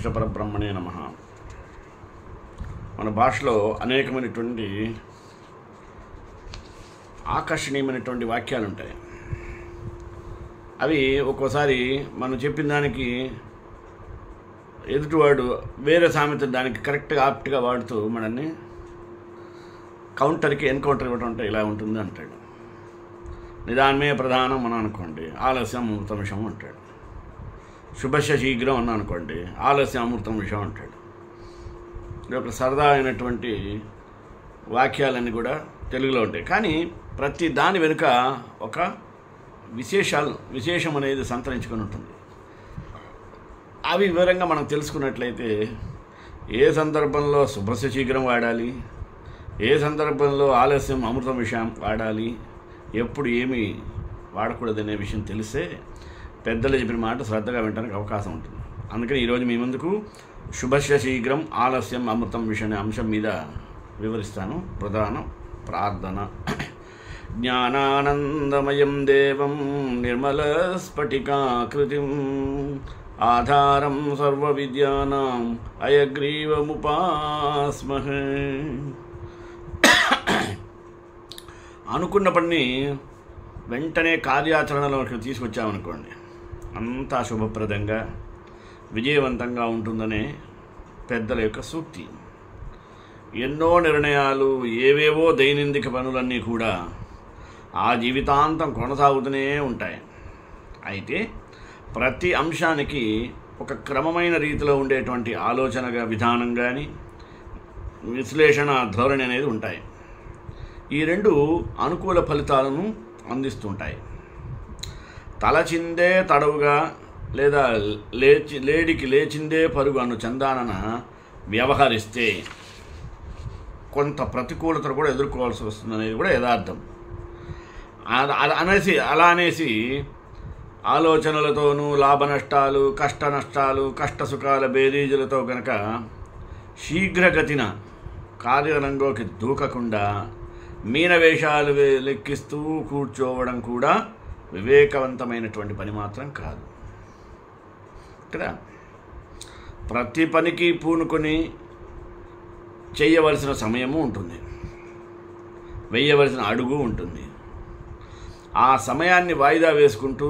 శ్రీకృష్ణ పరబ్రహ్మణే నమః. మన భాషలో అనేకమైనటువంటి ఆకర్షణీయమైనటువంటి వాక్యాలు ఉంటాయి. అవి ఒక్కోసారి మనం చెప్పిన దానికి ఎదుటివాడు వేరే సామెత దానికి కరెక్ట్గా ఆప్ట్గా వాడుతూ మనల్ని కౌంటర్కి ఎన్కౌంటర్ ఇవ్వడం అంటే ఇలా ఉంటుంది అంటాడు. నిదానమే ప్రధానం అని అనుకోండి, ఆలస్యం అమృతం విషయం అంటాడు. శుభశ శీఘ్రం అన్న అనుకోండి, ఆలస్యం అమృతం విషయం అంటాడు. ఇది ఒక సరదా అయినటువంటి వాక్యాలన్నీ కూడా తెలుగులో ఉంటాయి. కానీ ప్రతి దాని వెనుక ఒక విశేషం అనేది సంతరించుకొని ఉంటుంది. అవి వివరంగా మనం తెలుసుకున్నట్లయితే ఏ సందర్భంలో శుభశ శీఘ్రం వాడాలి, ఏ సందర్భంలో ఆలస్యం అమృతం విషయం వాడాలి, ఎప్పుడు ఏమి వాడకూడదనే విషయం తెలిస్తే పెద్దలు చెప్పిన మాట శ్రద్ధగా వినడానికి అవకాశం ఉంటుంది. అందుకని ఈరోజు మీ ముందుకు శుభశ శీఘ్రం ఆలస్యం అమృతం విషయం అంశం మీద వివరిస్తాను. ప్రధాన ప్రార్థన. జ్ఞానానందమయం దేవం నిర్మలస్ఫటికాకృతిం ఆధారం సర్వ విద్యానాం హయగ్రీవముపాస్మహే. అనుకున్న పని వెంటనే కార్యాచరణలోకి తీసుకొచ్చామనుకోండి, అంతా శుభప్రదంగా విజయవంతంగా ఉంటుందనే పెద్దల యొక్క సూక్తి. ఎన్నో నిర్ణయాలు, ఏవేవో దైనందిక పనులన్నీ కూడా ఆ జీవితాంతం కొనసాగుతూనే ఉంటాయి. అయితే ప్రతి అంశానికి ఒక క్రమమైన రీతిలో ఉండేటువంటి ఆలోచనగా విధానం కానీ విశ్లేషణ ధోరణి అనేది ఉంటాయి. ఈ రెండు అనుకూల ఫలితాలను అందిస్తుంటాయి. తలచిందే తడవుగా లేదా లేడికి లేచిందే పరుగు అను చందానన వ్యవహరిస్తే కొంత ప్రతికూలతను కూడా ఎదుర్కోవాల్సి వస్తుంది అనేది కూడా యథార్థం. అలా అనేసి ఆలోచనలతోనూ లాభ నష్టాలు, కష్ట సుఖాల బేరీజులతో కనుక శీఘ్రగతిన కార్యరంగంలోకి దూకకుండా మీనవేషాలు లెక్కిస్తూ కూర్చోవడం కూడా వివేకవంతమైనటువంటి పని మాత్రం కాదు కదా. ప్రతి పనికి పూనుకొని చేయవలసిన సమయము ఉంటుంది, వేయవలసిన అడుగు ఉంటుంది. ఆ సమయాన్ని వాయిదా వేసుకుంటూ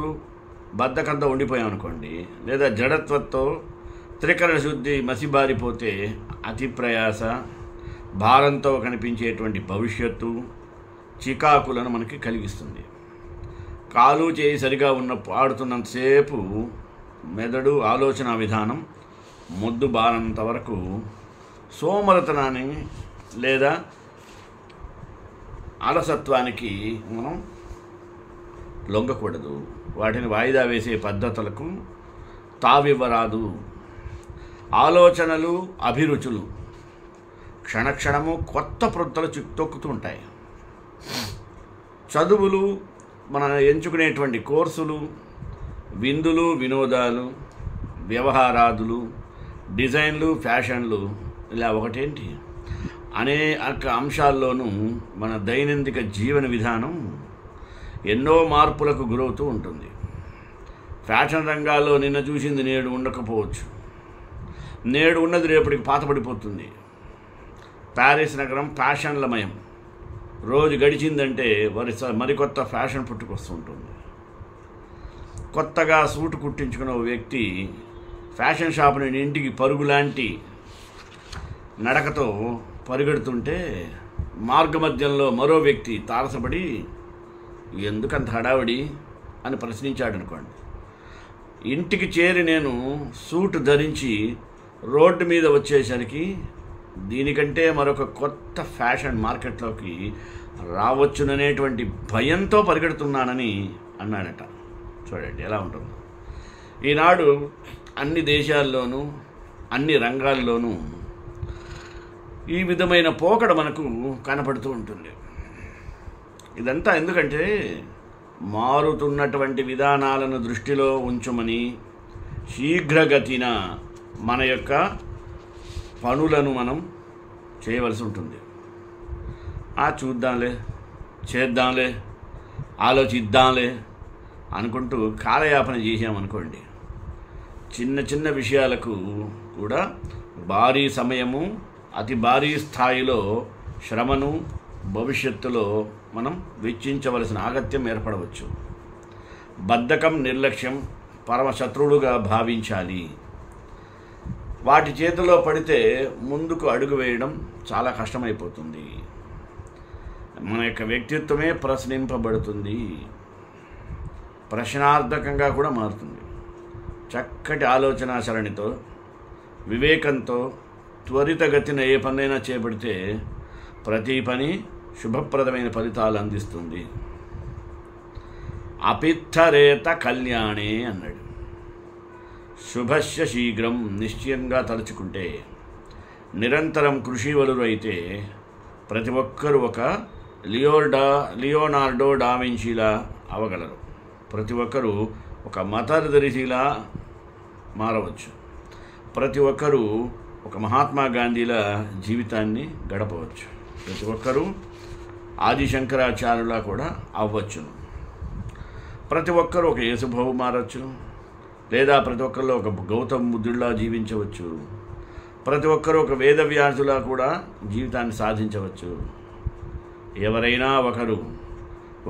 బద్ధకంతో ఉండిపోయామనుకోండి, లేదా జడత్వంతో త్రికరణ శుద్ధి మసిబారిపోతే అతి ప్రయాస, భారంతో కనిపించేటువంటి భవిష్యత్తు, చికాకులను మనకి కలిగిస్తుంది. కాలు చేయి సరిగా ఆడుతున్నంతసేపు మెదడు ఆలోచన విధానం మొద్దు బారంత వరకు సోమరతనాన్ని లేదా అలసత్వానికి మనం లొంగకూడదు. వాటిని వాయిదా వేసే పద్ధతులకు తావివ్వరాదు. ఆలోచనలు, అభిరుచులు క్షణక్షణము కొత్త ప్రొత్తలు తొక్కుతూ ఉంటాయి. చదువులు, మనం ఎంచుకునేటువంటి కోర్సులు, విందులు, వినోదాలు, వ్యవహారాదులు, డిజైన్లు, ఫ్యాషన్లు, ఇలా ఒకటేంటి అనేక అంశాల్లోనూ మన దైనందిక జీవన విధానం ఎన్నో మార్పులకు గురవుతూ ఉంటుంది. ఫ్యాషన్ రంగాల్లో నిన్న చూసింది నేడు ఉండకపోవచ్చు, నేడు ఉన్నది రేపటికి పాతపడిపోతుంది. ప్యారిస్ నగరం ఫ్యాషన్లమయం. రోజు గడిచిందంటే మరికొత్త ఫ్యాషన్ పుట్టుకొస్తుంటుంది. కొత్తగా సూటు కుట్టించుకున్న వ్యక్తి ఫ్యాషన్ షాప్ నుండి ఇంటికి పరుగులాంటి నడకతో పరిగెడుతుంటే మార్గమధ్యంలో మరో వ్యక్తి తారసపడి ఎందుకంత హడావిడి అని ప్రశ్నించాడు అనుకోండి. ఇంటికి చేరి నేను సూట్ ధరించి రోడ్డు మీద వచ్చేసరికి దీనికంటే మరొక కొత్త ఫ్యాషన్ మార్కెట్లోకి రావచ్చుననేటువంటి భయంతో పరిగెడుతున్నానని అన్నాడట. చూడండి ఎలా ఉంటుందో. ఈనాడు అన్ని దేశాల్లోనూ అన్ని రంగాల్లోనూ ఈ విధమైన పోకడ మనకు కనపడుతూ ఉంటుంది. ఇదంతా ఎందుకంటే మారుతున్నటువంటి విధానాలను దృష్టిలో ఉంచమని శీఘ్రగతిన మన యొక్క పనులను మనం చేయవలసి ఉంటుంది. చూద్దాంలే, చేద్దాంలే, ఆలోచిద్దాంలే అనుకుంటూ కాలయాపన చేసామనుకోండి, చిన్న చిన్న విషయాలకు కూడా భారీ సమయము, అతి భారీ స్థాయిలో శ్రమను భవిష్యత్తులో మనం వెచ్చించవలసిన అగత్యం ఏర్పడవచ్చు. బద్ధకం, నిర్లక్ష్యం పరమశత్రువులుగా భావించాలి. వాటి చేతిలో పడితే ముందుకు అడుగు వేయడం చాలా కష్టమైపోతుంది. మన యొక్క వ్యక్తిత్వమే ప్రశ్నింపబడుతుంది, ప్రశ్నార్థకంగా కూడా మారుతుంది. చక్కటి ఆలోచన సరణితో, వివేకంతో త్వరితగతిన ఏ పనైనా చేపడితే ప్రతి పని శుభప్రదమైన ఫలితాలు అందిస్తుంది. అపిత్తరేత కళ్యాణే అన్నాడు. శుభస్య శీఘ్రం, నిశ్చయంగా తలుచుకుంటే, నిరంతరం కృషివలురు అయితే ప్రతి ఒక్కరూ ఒక లియోనార్డో డావించీలా అవ్వగలరు. ప్రతి ఒక్కరూ ఒక మదర్ తెరెసాలా మారవచ్చు. ప్రతి ఒక్కరూ ఒక మహాత్మా గాంధీల జీవితాన్ని గడపవచ్చు. ప్రతి ఒక్కరూ ఆది శంకరాచార్యులా కూడా అవ్వచ్చును. ప్రతి ఒక్కరూ ఒక యేసుబాబు మారచ్చు, లేదా ప్రతి ఒక్కరిలో ఒక గౌతమ బుద్ధుడిలా జీవించవచ్చు. ప్రతి ఒక్కరూ ఒక వేదవ్యాసులా కూడా జీవితాన్ని సాధించవచ్చు. ఎవరైనా ఒకరు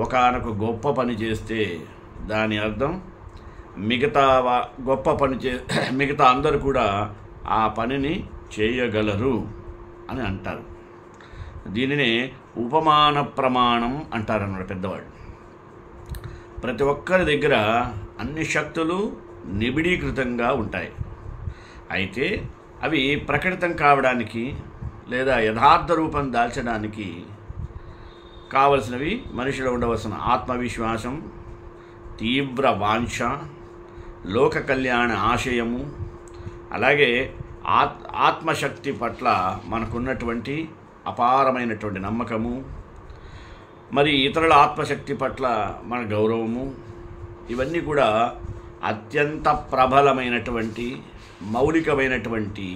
ఒకానొక గొప్ప పని చేస్తే దాని అర్థం మిగతా అందరూ కూడా ఆ పనిని చేయగలరు అని అంటారు. దీనినే ఉపమాన ప్రమాణం అంటారన్నమాట పెద్దవాళ్ళు. ప్రతి ఒక్కరి దగ్గర అన్ని శక్తులు నిబిడీకృతంగా ఉంటాయి. అయితే అవి ప్రకటితం కావడానికి లేదా యథార్థ రూపం దాల్చడానికి కావలసినవి మనిషిలో ఉండవలసిన ఆత్మవిశ్వాసం, తీవ్ర వాంఛ, లోక కళ్యాణ ఆశయము, అలాగే ఆత్మశక్తి పట్ల మనకున్నటువంటి అపారమైనటువంటి నమ్మకము, మరి ఇతరుల ఆత్మశక్తి పట్ల మన గౌరవము, ఇవన్నీ కూడా అత్యంత ప్రబలమైనటువంటి మౌలికమైనటువంటి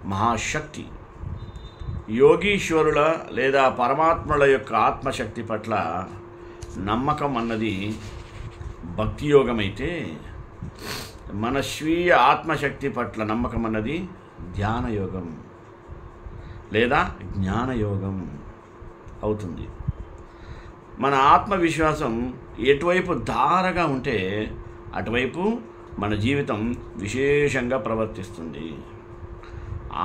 మహాశక్తి. యోగీశ్వరుల లేదా పరమాత్మల యొక్క ఆత్మశక్తి పట్ల నమ్మకం అన్నది భక్తి యోగమైతే, మన స్వీయ ఆత్మశక్తి పట్ల నమ్మకం అన్నది ధ్యానయోగం లేదా జ్ఞానయోగం అవుతుంది. మన ఆత్మవిశ్వాసం ఎటువైపు ధారగా ఉంటే అటువైపు మన జీవితం విశేషంగా ప్రవర్తిస్తుంది.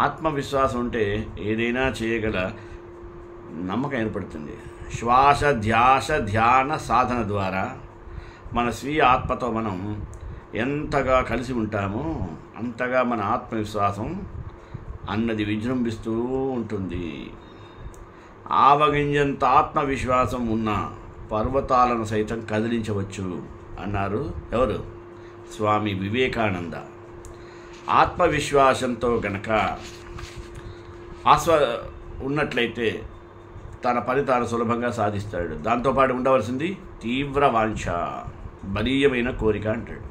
ఆత్మవిశ్వాసం ఉంటే ఏదైనా చేయగల నమ్మకం ఏర్పడుతుంది. శ్వాస, ధ్యాస, ధ్యాన సాధన ద్వారా మన స్వీయ ఆత్మతో మనం ఎంతగా కలిసి ఉంటామో అంతగా మన ఆత్మవిశ్వాసం అన్నది విజృంభిస్తూ ఉంటుంది. ఆవగింజంత ఆత్మవిశ్వాసం ఉన్న పర్వతాలను సైతం కదిలించవచ్చు అన్నారు ఎవరు? స్వామి వివేకానంద. ఆత్మవిశ్వాసంతో గనక ఉన్నట్లయితే తన పని తాను సులభంగా సాధిస్తాడు. దాంతోపాటు ఉండవలసింది తీవ్ర వాంఛ, బలీయమైన కోరిక అంటాడు.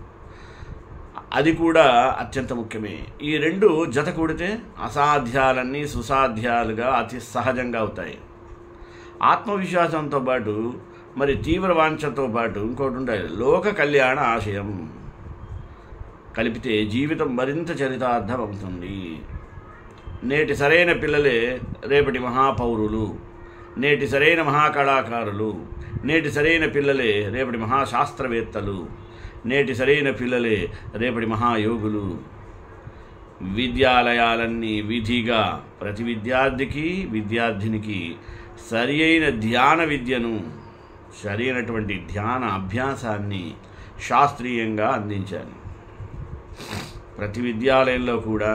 అది కూడా అత్యంత ముఖ్యమే. ఈ రెండు జత కూడితే అసాధ్యాలన్నీ సుసాధ్యాలుగా అతి సహజంగా అవుతాయి. ఆత్మవిశ్వాసంతో పాటు మరి తీవ్ర వాంఛతో పాటు ఇంకోటి ఉండాలి, లోక కళ్యాణ ఆశయం. కలిపితే జీవితం మరింత చరితార్థం అవుతుంది. నేటి సరైన పిల్లలే రేపటి మహాపౌరులు, నేటి సరైన మహాకళాకారులు, నేటి సరైన పిల్లలే రేపటి మహాశాస్త్రవేత్తలు, నేటి సరైన పిల్లలే రేపటి మహాయోగులు. విద్యాలయాలన్నీ విధిగా ప్రతి విద్యార్థికి విద్యార్థినికి సరి అయిన ధ్యాన విద్యను, సరి అయినటువంటి ధ్యాన అభ్యాసాన్ని శాస్త్రీయంగా అందించాలి. ప్రతి విద్యాలయంలో కూడా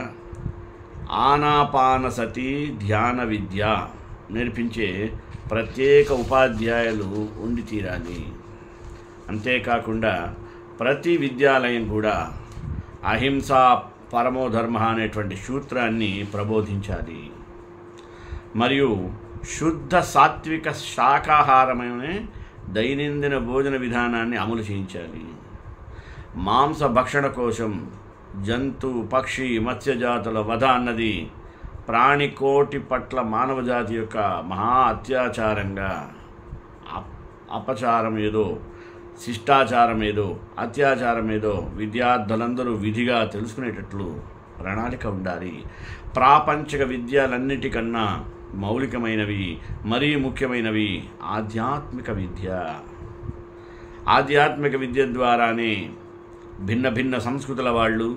ఆనాపానసతి ధ్యాన విద్య నేర్పించే ప్రత్యేక ఉపాధ్యాయులు ఉండి తీరాలి. అంతేకాకుండా ప్రతి విద్యాలయం కూడా అహింసా పరమోధర్మ అనేటువంటి సూత్రాన్ని ప్రబోధించాలి. మరియు శుద్ధ సాత్విక శాకాహారమైన దైనందిన భోజన విధానాన్ని అమలు చేయించాలి. మాంస భక్షణ కోసం జంతు, పక్షి, మత్స్యజాతుల వధ అన్నది ప్రాణికోటి పట్ల మానవజాతి యొక్క మహా అత్యాచారంగా, అపచారం ఏదో, శిష్టాచారం ఏదో, అత్యాచారం ఏదో విద్యార్థులందరూ విధిగా తెలుసుకునేటట్లు ప్రణాళిక ఉండాలి. ప్రాపంచిక విద్యలన్నిటికన్నా మౌలికమైనవి మరీ ముఖ్యమైనవి ఆధ్యాత్మిక విద్య. ఆధ్యాత్మిక విద్య ద్వారానే భిన్న భిన్న సంస్కృతుల వాళ్ళు,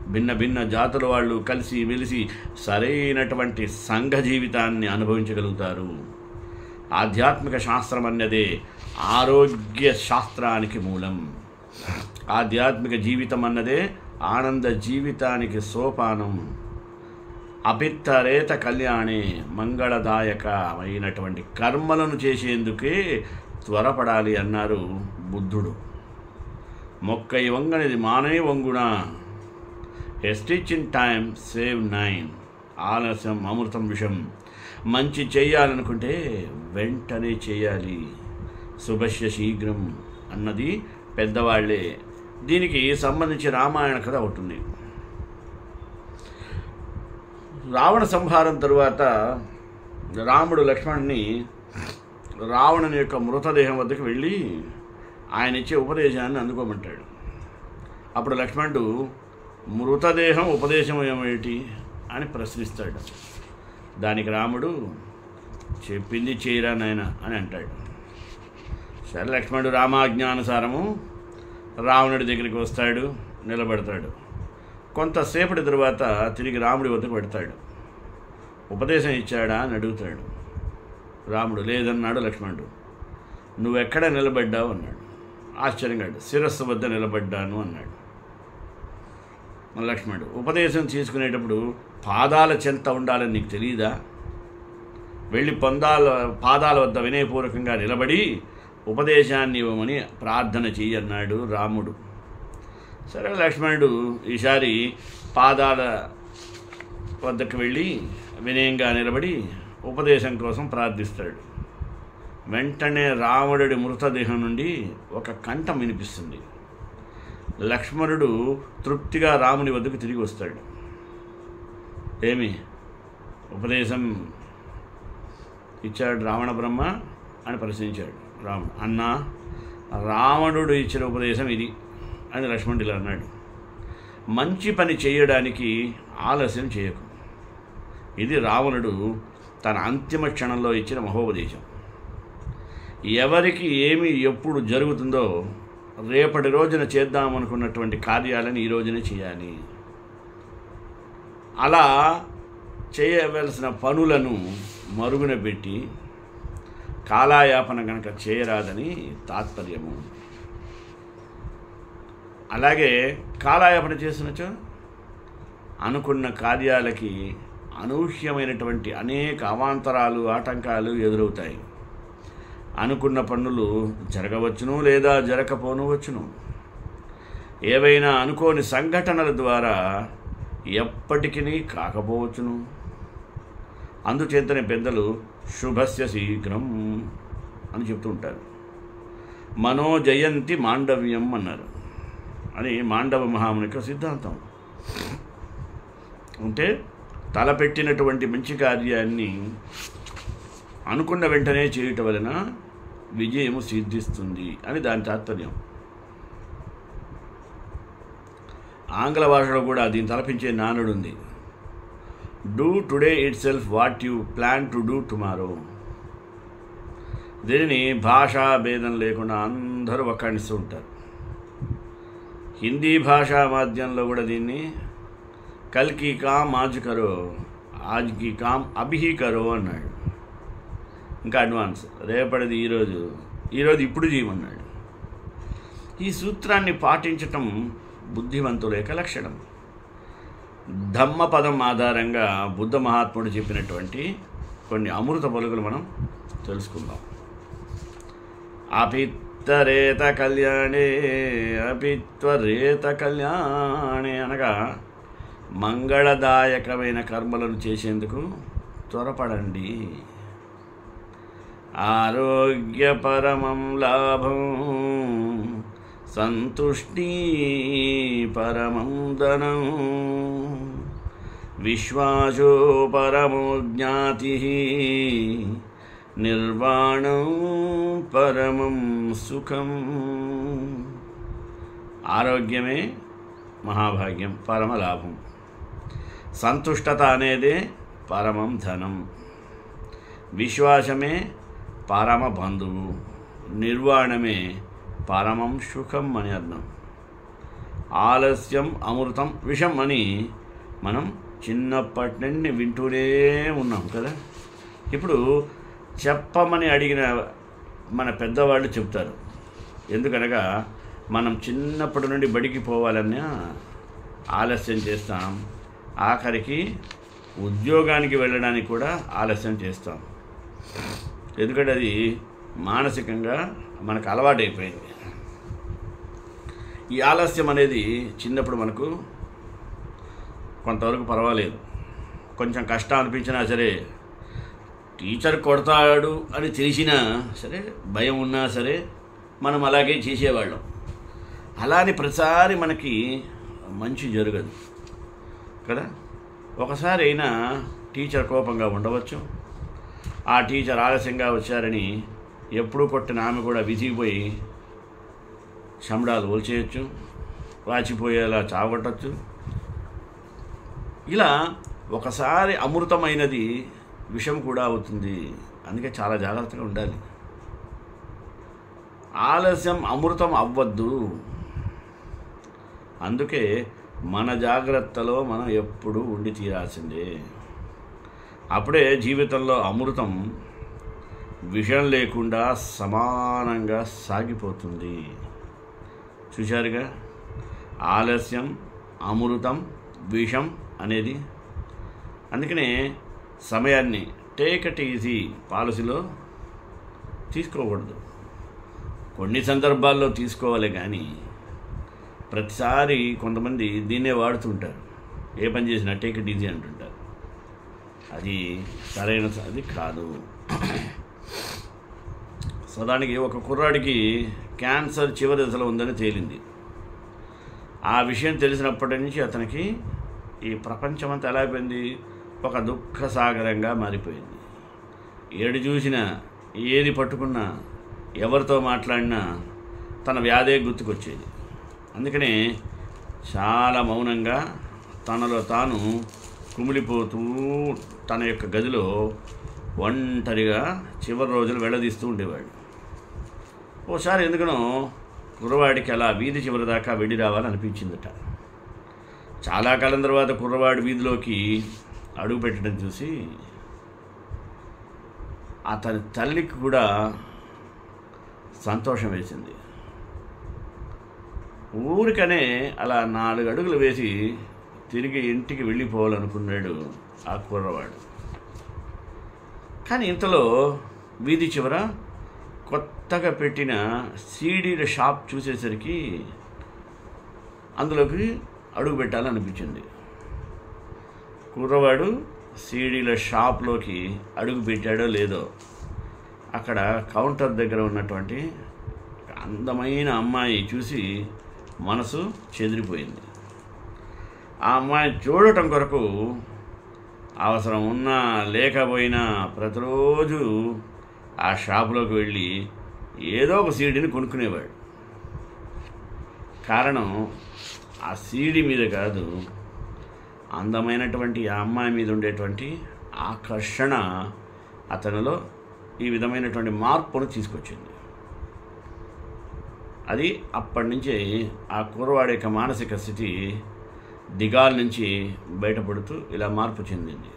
భిన్న భిన్న జాతుల వాళ్ళు కలిసి వెలిసి సరైనటువంటి సంఘ జీవితాన్ని అనుభవించగలుగుతారు. ఆధ్యాత్మిక శాస్త్రం అన్నదే ఆరోగ్య శాస్త్రానికి మూలం. ఆధ్యాత్మిక జీవితం అన్నదే ఆనంద జీవితానికి సోపానం. అపిత్తరేత కళ్యాణే మంగళదాయకమైనటువంటి కర్మలను చేసేందుకే త్వరపడాలి అన్నారు బుద్ధుడు. మొక్కై వంగనిది మానై వంగున, ఏ స్టిచ్ ఇన్ టైం సేవ్ 9, ఆలస్యం అమృతం విషం. మంచి చేయాలనుకుంటే వెంటనే చేయాలి, శుభస్య శీఘ్రం అన్నది పెద్దవాళ్లే. దీనికి సంబంధించి రామాయణ కథ ఉంటుంది. రావణ సంహారం తరువాత రాముడు లక్ష్మణుని రావణుని యొక్క మృతదేహం వద్దకు వెళ్ళి ఆయన ఇచ్చే ఉపదేశాన్ని అందుకోమంటాడు. అప్పుడు లక్ష్మణుడు మృతదేహం ఉపదేశం ఏమిటి అని ప్రశ్నిస్తాడు. దానికి రాముడు చెప్పింది చేయరా నాయన అని అంటాడు. సరే, లక్ష్మణుడు రామాజ్ఞానుసారము రావణుడి దగ్గరికి వస్తాడు, నిలబడతాడు. కొంతసేపటి తరువాత తిరిగి రాముడి వద్దకు పెడతాడు. ఉపదేశం ఇచ్చాడా అని అడుగుతాడు. రాముడు లేదన్నాడు. లక్ష్మణుడు నువ్వెక్కడ నిలబడ్డావు అన్నాడు. ఆశ్చర్యంగా శిరస్సు వద్ద నిలబడ్డాను అన్నాడు. లక్ష్మణుడు ఉపదేశం తీసుకునేటప్పుడు పాదాల చెంత ఉండాలని నీకు తెలియదా? వెళ్ళి పాదాల వద్ద వినయపూర్వకంగా నిలబడి ఉపదేశాన్ని ఇవ్వమని ప్రార్థన చెయ్యి అన్నాడు రాముడు. సరే, లక్ష్మణుడు ఈసారి పాదాల వద్దకు వెళ్ళి వినయంగా నిలబడి ఉపదేశం కోసం ప్రార్థిస్తాడు. వెంటనే రావణుడి మృతదేహం నుండి ఒక కంఠం వినిపిస్తుంది. లక్ష్మణుడు తృప్తిగా రాముని వద్దకు తిరిగి వస్తాడు. ఏమి ఉపదేశం ఇచ్చాడు రావణ బ్రహ్మ అని ప్రశ్నించాడు. రాముడు అన్నా, రావణుడు ఇచ్చిన ఉపదేశం ఇది అని లక్ష్మణుడు ఇలా అన్నాడు. మంచి పని చేయడానికి ఆలస్యం చేయకు. ఇది రావణుడు తన అంతిమ క్షణంలో ఇచ్చిన మహోపదేశం. ఎవరికి ఏమి ఎప్పుడు జరుగుతుందో రేపటి రోజున చేద్దామనుకున్నటువంటి కార్యాలను ఈ రోజునే చేయాలి. అలా చేయవలసిన పనులను మరుగున పెట్టి కాలయాపన కనుక చేయరాదని తాత్పర్యము. అలాగే కాలయాపన చేసినచో అనుకున్న కార్యాలకి అనూహ్యమైనటువంటి అనేక అవాంతరాలు, ఆటంకాలు ఎదురవుతాయి. అనుకున్న పనులు జరగవచ్చును లేదా జరగకపోనవచ్చును. ఏవైనా అనుకోని సంఘటనల ద్వారా ఎప్పటికీ కాకపోవచ్చును. అందుచేతనే పెద్దలు శుభస్య శీఘ్రం అని చెప్తూ ఉంటారు. మనోజయంతి మాండవ్యం అన్నారు అని మాండవ మహాముని యొక్క సిద్ధాంతం. అంటే తలపెట్టినటువంటి మంచి కార్యాన్ని అనుకున్న వెంటనే చేయటం వలన విజయము సిద్ధిస్తుంది అని దాని తాత్పర్యం. ఆంగ్ల భాషలో కూడా దీన్ని తలపించే నానుడు ఉంది. Do today it self what you plan to do tomorrow. దీనిని భాషా భేదం లేకుండా అందరూ వక్కాణిస్తూ ఉంటారు. హిందీ భాషా మాధ్యంలో కూడా దీన్ని కల్ కీ కామ్ ఆజ్ కరో, ఆజ్ కీ కామ్ అభి కరో అన్నాడు. ఇంకా అడ్వాన్స్, రేపటిది ఈరోజు ఇప్పుడు చేయమన్నాడు. ఈ సూత్రాన్ని పాటించటం బుద్ధివంతుల యొక్క లక్షణం. ధమ్మపదం ఆధారంగా బుద్ధ మహాత్ముడు చెప్పినటువంటి కొన్ని అమృత పలుకులు మనం తెలుసుకుందాం. అపిత్తరేత కళ్యాణే అపిత్వరేత కళ్యాణే అనగా మంగళదాయకమైన కర్మలను చేసేందుకు త్వరపడండి. ఆరోగ్యపరమం లాభం సంతుష్టి పరమం ధనం విశ్వాసో పరమో జ్ఞాతి నిర్వాణం పరమం సుఖం. ఆరోగ్యమే మహాభాగ్యం, పరమలాభం. సంతుష్టత అనేది పరమం ధనం, విశ్వాసమే పరమ బంధువు, నిర్వాణమే పరమం సుఖం అని అర్థం. ఆలస్యం అమృతం విషం అని మనం చిన్నప్పటి నుండి వింటూనే ఉన్నాం కదా. ఇప్పుడు చెప్పమని అడిగిన మన పెద్దవాళ్ళు చెప్తారు. ఎందుకనగా మనం చిన్నప్పటి నుండి బడికి పోవాలన్నా ఆలస్యం చేస్తాం, ఆఖరికి ఉద్యోగానికి వెళ్ళడానికి కూడా ఆలస్యం చేస్తాం. ఎందుకంటే అది మానసికంగా మనకు అలవాటైపోయింది. ఈ ఆలస్యం అనేది చిన్నప్పుడు మనకు కొంతవరకు పర్వాలేదు, కొంచెం కష్టం అనిపించినా సరే, టీచర్ కొడతాడు అని తెలిసినా సరే, భయం ఉన్నా సరే మనం అలాగే చేసేవాళ్ళం. అలానే ప్రతిసారి మనకి మంచి జరగదు కదా. ఒకసారి అయినా టీచర్ కోపంగా ఉండవచ్చు, ఆ టీచర్ ఆలస్యంగా వచ్చారని ఎప్పుడూ కొట్టిన ఆమె కూడా విసిగిపోయి చెమడాలు ఒలిచేయచ్చు, వాచిపోయేలా చావగొట్టచ్చు. ఇలా ఒకసారి అమృతమైనది విషం కూడా అవుతుంది. అందుకే చాలా జాగ్రత్తగా ఉండాలి. ఆలస్యం అమృతం అవ్వద్దు. అందుకే మన జాగ్రత్తలో మనం ఎప్పుడూ ఉండి తీరాల్సిందే. అప్పుడే జీవితంలో అమృతం విషం లేకుండా సమానంగా సాగిపోతుంది. చూశారుగా, ఆలస్యం అమృతం విషం అనేది. అందుకనే సమయాన్ని టేక్ ఇట్ ఈజీ పాలసీలో తీసుకోకూడదు. కొన్ని సందర్భాల్లో తీసుకోవాలి, కానీ ప్రతిసారి కొంతమంది దీన్నే వాడుతుంటారు. ఏ పని చేసినా టేక్ ఇట్ ఈజీ అంటుంటారు. అది అది కాదు. సదానికి ఒక కుర్రాడికి క్యాన్సర్ చివరి దశలో ఉందని తేలింది. ఆ విషయం తెలిసినప్పటి నుంచి అతనికి ఈ ప్రపంచమంతా ఎలా అయిపోయింది, ఒక దుఃఖ సాగరంగా మారిపోయింది. ఏడు చూసినా, ఏది పట్టుకున్నా, ఎవరితో మాట్లాడినా తన వ్యాధే గుర్తుకొచ్చేది. అందుకనే చాలా మౌనంగా తనలో తాను కుమిలిపోతూ తన యొక్క గదిలో ఒంటరిగా చివరి రోజులు వెళ్ళదీస్తూ ఉండేవాడు. ఓసారి ఎందుకనో కుర్రవాడికి అలా వీధి చివరి దాకా వెళ్ళి రావాలనిపించిందట. చాలా కాలం తర్వాత కుర్రవాడు వీధిలోకి అడుగు పెట్టడం చూసి అతని తల్లికి కూడా సంతోషం వేసింది. ఊరికనే అలా 4 అడుగులు వేసి తిరిగి ఇంటికి వెళ్ళిపోవాలనుకున్నాడు ఆ కుర్రవాడు. కానీ ఇంతలో వీధి చివర కొత్తగా పెట్టిన సీడీల షాప్ చూసేసరికి అందులోకి అడుగు పెట్టాలనిపించింది. కుర్రవాడు సీడీల షాప్లోకి అడుగు పెట్టాడో లేదో, అక్కడ కౌంటర్ దగ్గర ఉన్నటువంటి అందమైన అమ్మాయి చూసి మనసు చెదిరిపోయింది. ఆ అమ్మాయి చూడటం కొరకు అవసరం ఉన్నా లేకపోయినా ప్రతిరోజు ఆ షాపులోకి వెళ్ళి ఏదో ఒక సీడీని కొనుక్కునేవాడు. కారణం ఆ సీడీ మీద కాదు, అందమైనటువంటి ఆ అమ్మాయి మీద ఉండేటువంటి ఆకర్షణ అతనిలో ఈ విధమైనటువంటి మార్పును తీసుకొచ్చింది. అది అప్పటి నుంచి ఆ కుర్రవాడి యొక్క మానసిక స్థితి దిగాల నుంచి బయటపడుతూ ఇలా మార్పు చెందింది.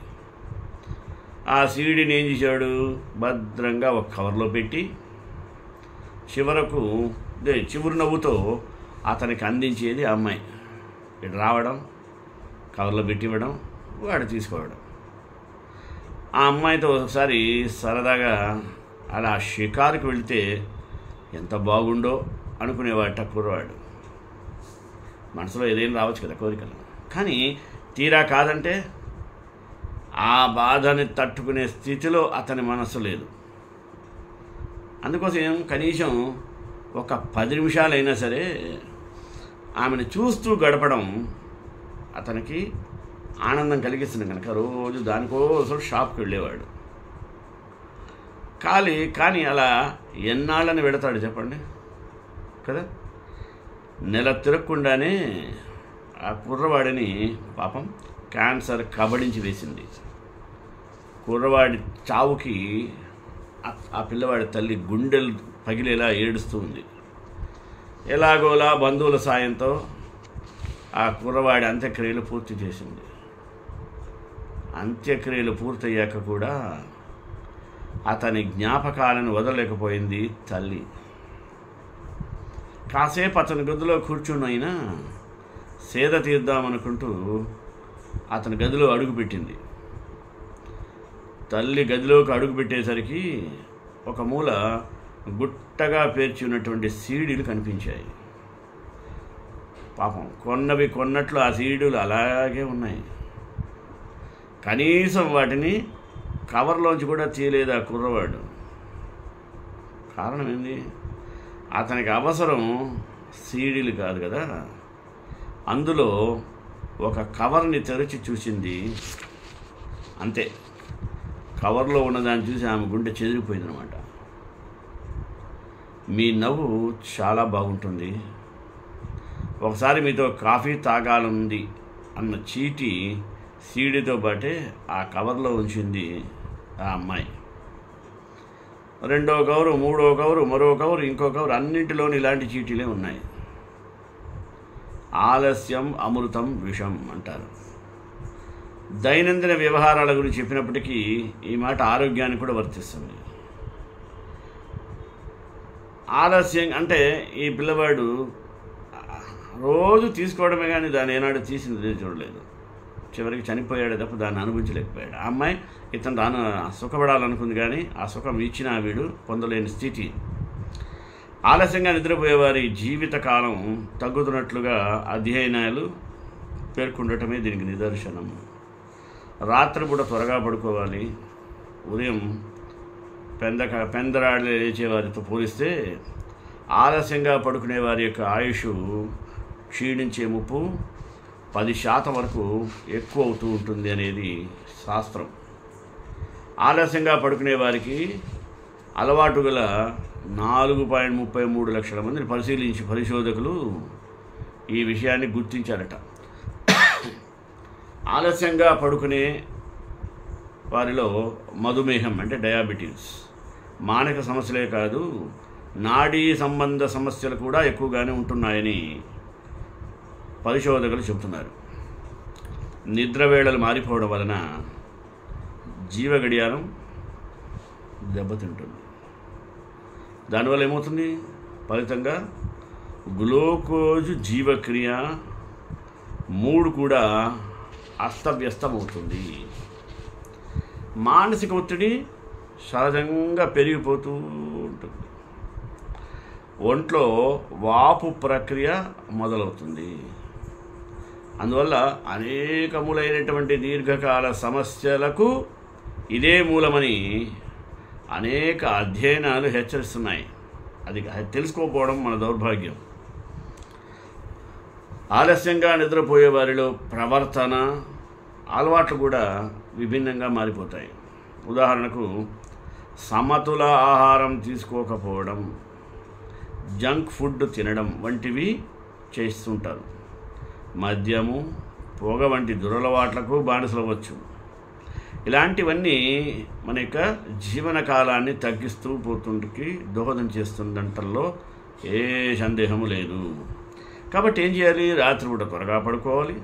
ఆ సీడీని ఏం చేశాడు, భద్రంగా ఒక కవర్లో పెట్టి చివరి నవ్వుతో అతనికి అందించేది ఆ అమ్మాయి. ఇటు రావడం, కవర్లో పెట్టి ఇవ్వడం, వాడు తీసుకోవడం. ఆ అమ్మాయితో ఒకసారి సరదాగా అలా షికారుకి వెళితే ఎంత బాగుండో అనుకునేవాట కుర్రవాడు. మనసులో ఏదైనా రావచ్చు కదా కోరికలు. కానీ తీరా కాదంటే ఆ బాధని తట్టుకునే స్థితిలో అతని మనస్సు లేదు. అందుకోసం కనీసం ఒక 10 నిమిషాలైనా సరే ఆమెను చూస్తూ గడపడం అతనికి ఆనందం కలిగిస్తుంది కనుక రోజు దానికోసం షాప్కి వెళ్ళేవాడు. కానీ అలా ఎన్నాళ్ళని పెడతాడు చెప్పండి కదా. నెల తిరగకుండానే ఆ కుర్రవాడిని పాపం క్యాన్సర్ కబళించి వేసింది. కుర్రవాడి చావుకి ఆ పిల్లవాడి తల్లి గుండెలు పగిలేలా ఏడుస్తూ ఉంది. ఎలాగోలా బంధువుల సాయంతో ఆ కుర్రవాడి అంత్యక్రియలు పూర్తి చేసింది. అంత్యక్రియలు పూర్తయ్యాక కూడా అతని జ్ఞాపకాలను వదలలేకపోయింది తల్లి. కాసేపు అతని గదిలో కూర్చున్నైనా సేద తీద్దామనుకుంటూ అతని గదిలో అడుగుపెట్టింది. తల్లి గదిలోకి అడుగుపెట్టేసరికి ఒక మూల గుట్టగా పేర్చి ఉన్నటువంటి సీడీలు కనిపించాయి. పాపం కొన్నవి కొన్నట్లు ఆ సీడీలు అలాగే ఉన్నాయి. కనీసం వాటిని కవర్లోంచి కూడా తీయలేదు ఆ కుర్రవాడు. కారణం ఏంది? అతనికి అవసరం సీడీలు కాదు కదా. అందులో ఒక కవర్ని తెరిచి చూసింది. అంతే, కవర్లో ఉన్నదాన్ని చూసి ఆమె గుండె చెదిరిపోయిందనమాట. మీ నవ్వు చాలా బాగుంటుంది, ఒకసారి మీతో కాఫీ తాగాలంది అన్న చీటీ సీడీతో పాటే ఆ కవర్లో ఉంచింది ఆ అమ్మాయి. రెండో కవరు, మూడో కవరు, మరో కవరు, ఇంకో కవరు, అన్నింటిలోని ఇలాంటి చీటీలే ఉన్నాయి. ఆలస్యం అమృతం విషం అంటారు. దైనందిన వ్యవహారాల గురించి చెప్పినప్పటికీ ఈ మాట ఆరోగ్యానికి కూడా వర్తిస్తుంది. ఆలస్యం అంటే ఈ పిల్లవాడు రోజు తీసుకోవడమే కానీ దాన్ని ఏనాడు తీసింది చూడలేదు. చివరికి చనిపోయాడే తప్ప దాన్ని అనుభవించలేకపోయాడు. ఆ అమ్మాయి ఇతను సుఖపడాలనుకుంది కానీ ఆ సుఖం ఇచ్చిన వీడు పొందలేని స్థితి. ఆలస్యంగా నిద్రపోయేవారి జీవితకాలం తగ్గుతున్నట్లుగా అధ్యయనాలు పేర్కొనటమే దీనికి నిదర్శనం. రాత్రిపూట త్వరగా పడుకోవాలి. ఉదయం పెందరాళ్ళు లేచేవారితో పోలిస్తే ఆలస్యంగా పడుకునే వారి యొక్క ఆయుష్ క్షీణించే ముప్పు 10% వరకు ఎక్కువ అవుతూ ఉంటుంది అనేది శాస్త్రం. ఆలస్యంగా పడుకునే వారికి అలవాటు గల 4.33 లక్షల మందిని పరిశీలించి పరిశోధకులు ఈ విషయాన్ని గుర్తించారట. ఆలస్యంగా పడుకునే వారిలో మధుమేహం అంటే డయాబెటీస్, మానసిక సమస్యలే కాదు నాడీ సంబంధ సమస్యలు కూడా ఎక్కువగానే ఉంటున్నాయని పరిశోధకులు చెబుతున్నారు. నిద్ర వేళలు మారిపోవడం వలన జీవ గడియారం దెబ్బతింటుంది. దానివల్ల ఏమవుతుంది? ఫలితంగా గ్లూకోజ్ జీవక్రియ మూడు కూడా అస్తవ్యస్తమవుతుంది. మానసిక ఒత్తిడి సహజంగా పెరిగిపోతూ ఉంటుంది. ఒంట్లో వాపు ప్రక్రియ మొదలవుతుంది. అందువల్ల అనేకములైనటువంటి దీర్ఘకాల సమస్యలకు ఇదే మూలమని అనేక అధ్యయనాలు హెచ్చరిస్తున్నాయి. అది తెలుసుకోకపోవడం మన దౌర్భాగ్యం. ఆలస్యంగా నిద్రపోయే వారిలో ప్రవర్తన అలవాట్లు కూడా విభిన్నంగా మారిపోతాయి. ఉదాహరణకు సమతుల ఆహారం తీసుకోకపోవడం, జంక్ ఫుడ్ తినడం వంటివి చేస్తుంటారు. మద్యము, పొగ వంటి దురలవాట్లకు బానిసలవచ్చు. ఇలాంటివన్నీ మన యొక్క జీవన కాలాన్ని తగ్గిస్తూ పోతుంటికి దోహదం చేస్తుందంటల్లో ఏ సందేహము లేదు. కాబట్టి ఏం చేయాలి? రాత్రిపూట త్వరగా పడుకోవాలి.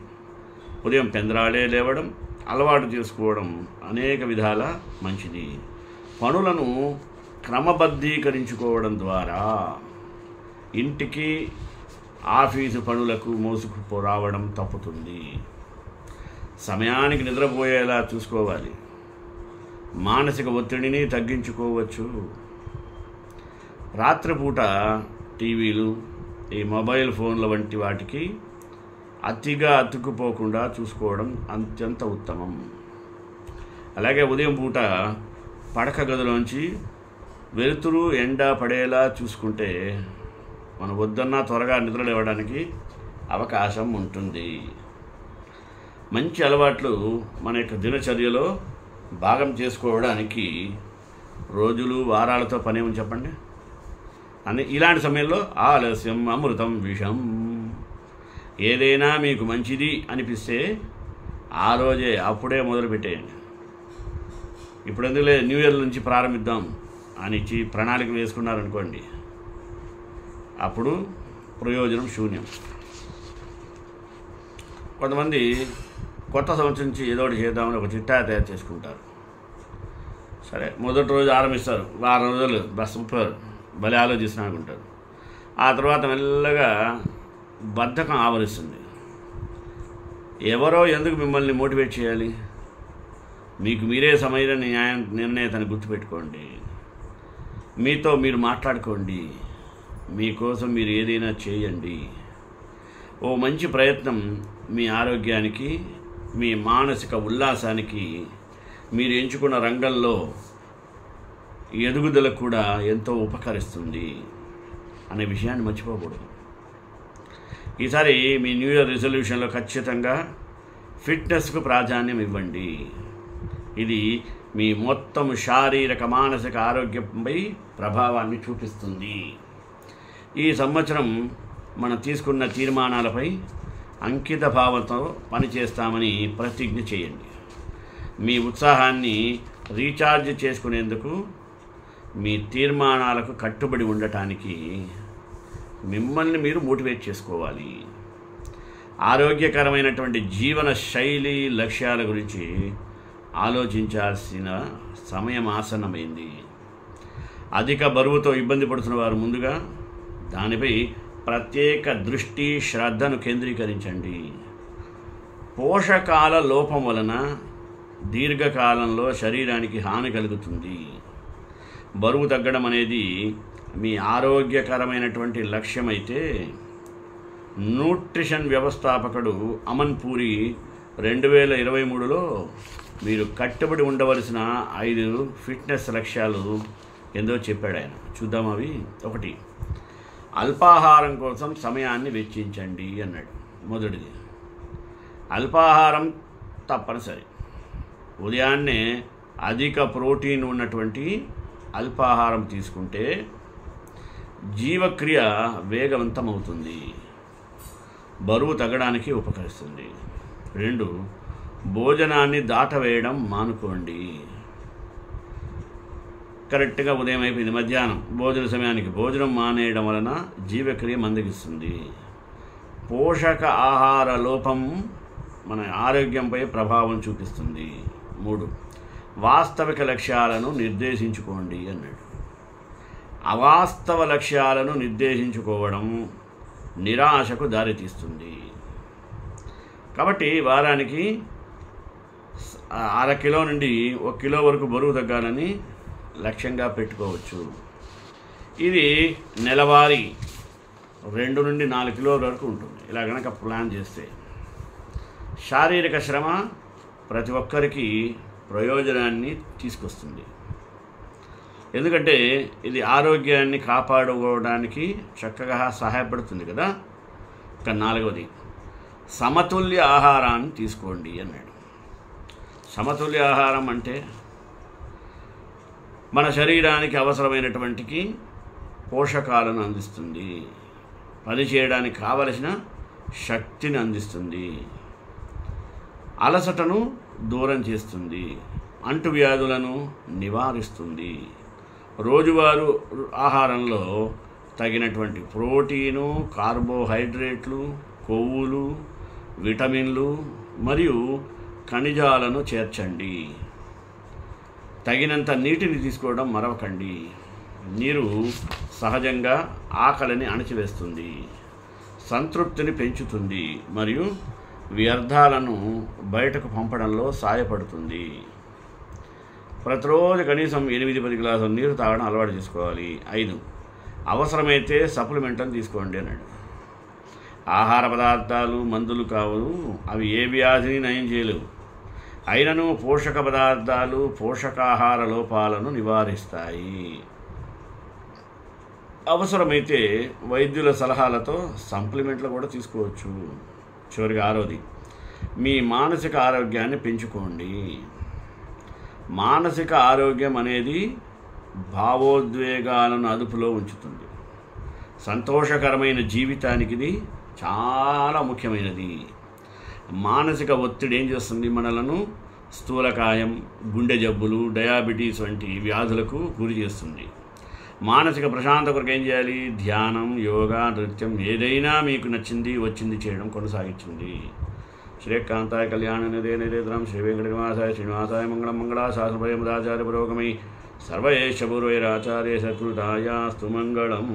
ఉదయం పెందరాళే లేవడం అలవాటు చేసుకోవడం అనేక విధాల మంచిది. పనులను క్రమబద్ధీకరించుకోవడం ద్వారా ఇంటికి ఆఫీసు పనులకు మోసుకు రావడం తప్పుతుంది. సమయానికి నిద్రపోయేలా చూసుకోవాలి. మానసిక ఒత్తిడిని తగ్గించుకోవచ్చు. రాత్రిపూట టీవీలు, ఈ మొబైల్ ఫోన్ల వంటి వాటికి అతిగా అతుక్కుపోకుండా చూసుకోవడం అత్యంత ఉత్తమం. అలాగే ఉదయం పూట పడక గదిలోంచి వెలుతురు ఎండ పడేలా చూసుకుంటే మనం వద్దన్నా త్వరగా నిద్ర లేవడానికి అవకాశం ఉంటుంది. మంచి అలవాట్లు మన యొక్క దినచర్యలో భాగం చేసుకోవడానికి రోజులు వారాలతో పని ఏమని చెప్పండి. ఇలాంటి సమయంలో ఆలస్యం అమృతం విషం. ఏదైనా మీకు మంచిది అనిపిస్తే ఆ రోజే అప్పుడే మొదలుపెట్టేయండి. ఇప్పుడు ఎందుకు లేదు, న్యూ ఇయర్ నుంచి ప్రారంభిద్దాం అని ప్రణాళిక వేసుకున్నారనుకోండి, అప్పుడు ప్రయోజనం శూన్యం. కొంతమంది కొత్త సంవత్సరం నుంచి ఏదో ఒకటి చేద్దామని ఒక చిట్టా తయారు చేసుకుంటారు. సరే, మొదటి రోజు ఆరంభిస్తారు, వారం రోజులు సూపర్ భలే ఆలోచిస్తున్నా అనుకుంటారు. ఆ తర్వాత మెల్లగా బద్ధకం ఆవరిస్తుంది. ఎవరో ఎందుకు మిమ్మల్ని మోటివేట్ చేయాలి? మీకు మీరే సమయ నిర్ణేతని గుర్తుపెట్టుకోండి. మీతో మీరు మాట్లాడుకోండి, మీకోసం మీరు ఏదైనా చేయండి. ఓ మంచి ప్రయత్నం మీ ఆరోగ్యానికి, మీ మానసిక ఉల్లాసానికి, మీరు ఎంచుకున్న రంగంలో ఎదుగుదలకు కూడా ఎంతో ఉపకరిస్తుంది అనే విషయాన్ని మర్చిపోకూడదు. ఈసారి మీ న్యూ ఇయర్ రిజల్యూషన్లో ఖచ్చితంగా ఫిట్నెస్కు ప్రాధాన్యం ఇవ్వండి. ఇది మీ మొత్తం శారీరక మానసిక ఆరోగ్యంపై ప్రభావాన్ని చూపిస్తుంది. ఈ సంవత్సరం మనం తీసుకున్న తీర్మానాలపై అంకిత భావంతో పనిచేస్తామని ప్రతిజ్ఞ చేయండి. మీ ఉత్సాహాన్ని రీఛార్జ్ చేసుకునేందుకు, మీ తీర్మానాలకు కట్టుబడి ఉండటానికి మిమ్మల్ని మీరు మోటివేట్ చేసుకోవాలి. ఆరోగ్యకరమైనటువంటి జీవన శైలి లక్ష్యాల గురించి ఆలోచించాల్సిన సమయం ఆసన్నమైంది. అధిక బరువుతో ఇబ్బంది పడుతున్న వారు ముందుగా దానిపై ప్రత్యేక దృష్టి శ్రద్ధను కేంద్రీకరించండి. పోషకాల లోపం వలన దీర్ఘకాలంలో శరీరానికి హాని కలుగుతుంది. బరువు తగ్గడం అనేది మీ ఆరోగ్యకరమైనటువంటి లక్ష్యం అయితే, న్యూట్రిషన్ వ్యవస్థాపకుడు అమన్ పూరి 2023లో మీరు కట్టుబడి ఉండవలసిన 5 ఫిట్నెస్ లక్ష్యాలు ఏందో చెప్పాడు ఆయన. చూద్దాం అవి. 1, అల్పాహారం కోసం సమయాన్ని వెచ్చించండి అన్నాడు. మొదటిది, అల్పాహారం తప్పనిసరి. ఉదయాన్నే అధిక ప్రోటీన్ ఉన్నటువంటి అల్పాహారం తీసుకుంటే జీవక్రియ వేగవంతమవుతుంది, బరువు తగ్గడానికి ఉపకరిస్తుంది. 2, భోజనాన్ని దాటవేయడం మానుకోండి. కరెక్ట్గా ఉదయం అయిపోయింది, మధ్యాహ్నం భోజన సమయానికి భోజనం మానేయడం వలన జీవక్రియ మందగిస్తుంది. పోషక ఆహార లోపం మన ఆరోగ్యంపై ప్రభావం చూపిస్తుంది. 3, వాస్తవిక లక్ష్యాలను నిర్దేశించుకోండి అన్నాడు. అవాస్తవ లక్ష్యాలను నిర్దేశించుకోవడం నిరాశకు దారితీస్తుంది. కాబట్టి వారానికి 1/2 కిలో నుండి 1 కిలో వరకు బరువు తగ్గాలని లక్ష్యంగా పెట్టుకోవచ్చు. ఇది నెలవారీ 2 నుండి 4 కిలోల వరకు ఉంటుంది. ఇలా కనుక ప్లాన్ చేస్తే శారీరక శ్రమ ప్రతి ఒక్కరికి ప్రయోజనాన్ని తీసుకొస్తుంది. ఎందుకంటే ఇది ఆరోగ్యాన్ని కాపాడుకోవడానికి చక్కగా సహాయపడుతుంది కదా. ఇక 4వది, సమతుల్య ఆహారాన్ని తీసుకోండి అన్నాడు. సమతుల్య ఆహారం అంటే మన శరీరానికి అవసరమైనటువంటి పోషకాలను అందిస్తుంది, పనిచేయడానికి కావలసిన శక్తిని అందిస్తుంది, అలసటను దూరం చేస్తుంది, అంటువ్యాధులను నివారిస్తుంది. రోజువారీ ఆహారంలో తగినటువంటి ప్రోటీను, కార్బోహైడ్రేట్లు, కొవ్వులు, విటమిన్లు మరియు ఖనిజాలను చేర్చండి. తగినంత నీటిని తీసుకోవడం మరవకండి. నీరు సహజంగా ఆకలిని అణచివేస్తుంది, సంతృప్తిని పెంచుతుంది మరియు వ్యర్థాలను బయటకు పంపడంలో సహాయపడుతుంది. ప్రతిరోజు కనీసం 8-10 గ్లాసుల నీరు తాగడం అలవాటు చేసుకోవాలి. 5, అవసరమైతే సప్లిమెంట్లను తీసుకోండి అన్నాడు. ఆహార పదార్థాలు మందులు కావు, అవి ఏ వ్యాధిని నయం చేయలేవు. అయినను పోషక పదార్థాలు పోషకాహార లోపాలను నివారిస్తాయి. అవసరమైతే వైద్యుల సలహాలతో సప్లిమెంట్లు కూడా తీసుకోవచ్చు. చివరిగా 6వది, మీ మానసిక ఆరోగ్యాన్ని పెంచుకోండి. మానసిక ఆరోగ్యం అనేది భావోద్వేగాలను అదుపులో ఉంచుతుంది. సంతోషకరమైన జీవితానికి ఇది చాలా ముఖ్యమైనది. మానసిక ఒత్తిడి ఏం చేస్తుంది? మనలను స్థూలకాయం, గుండె జబ్బులు, డయాబెటీస్ వంటి వ్యాధులకు గురి చేస్తుంది. మానసిక ప్రశాంతత కొరకు ఏం చేయాలి? ధ్యానం, యోగా, నృత్యం, ఏదైనా మీకు నచ్చింది వచ్చింది చేయడం కొనసాగించండి. శ్రీకాంతాయ కళ్యాణ నిదే నిరేతరం శ్రీ వెంకటనివాసాయ శ్రీనివాసాయ మంగళం మంగళాశాసనపయముదాచార్య పురోగమై సర్వేశ పూర్వైరాచార్య సత్కృతాయాస్తు మంగళం.